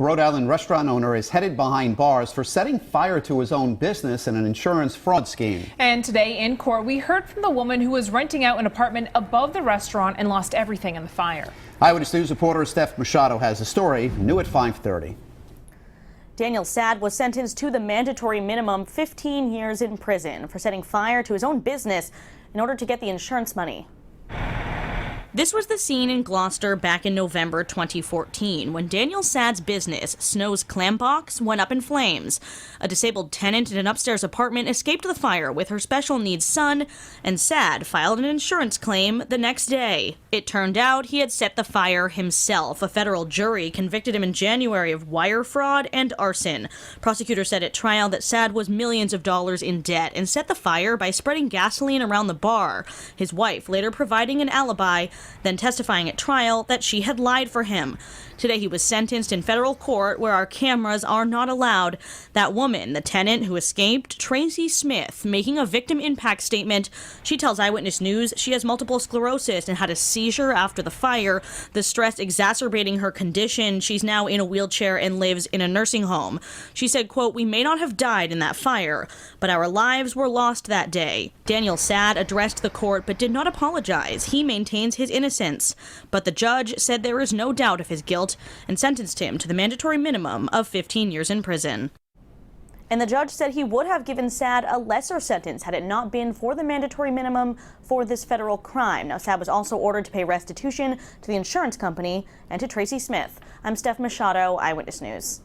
A Rhode Island restaurant owner is headed behind bars for setting fire to his own business in an insurance fraud scheme. And today in court, we heard from the woman who was renting out an apartment above the restaurant and lost everything in the fire. Eyewitness News reporter Steph Machado has the story, new at 5:30. Daniel Sad was sentenced to the mandatory minimum 15 years in prison for setting fire to his own business in order to get the insurance money. This was the scene in Gloucester back in November 2014 when Daniel Sad's business, Snow's Clam Box, went up in flames. A disabled tenant in an upstairs apartment escaped the fire with her special needs son, and Sad filed an insurance claim the next day. It turned out he had set the fire himself. A federal jury convicted him in January of wire fraud and arson. Prosecutors said at trial that Sad was millions of dollars in debt and set the fire by spreading gasoline around the bar, his wife later providing an alibi, then testifying at trial that she had lied for him. Today he was sentenced in federal court where our cameras are not allowed. That woman, the tenant who escaped, Tracy Smith, making a victim impact statement. She tells Eyewitness News she has multiple sclerosis and had a seizure after the fire, the stress exacerbating her condition. She's now in a wheelchair and lives in a nursing home. She said, quote, "We may not have died in that fire, but our lives were lost that day." Daniel Sad addressed the court but did not apologize. He maintains his innocence, but the judge said there is no doubt of his guilt and sentenced him to the mandatory minimum of 15 years in prison. And the judge said he would have given Sad a lesser sentence had it not been for the mandatory minimum for this federal crime. Now, Sad was also ordered to pay restitution to the insurance company and to Tracy Smith. I'm Steph Machado, Eyewitness News.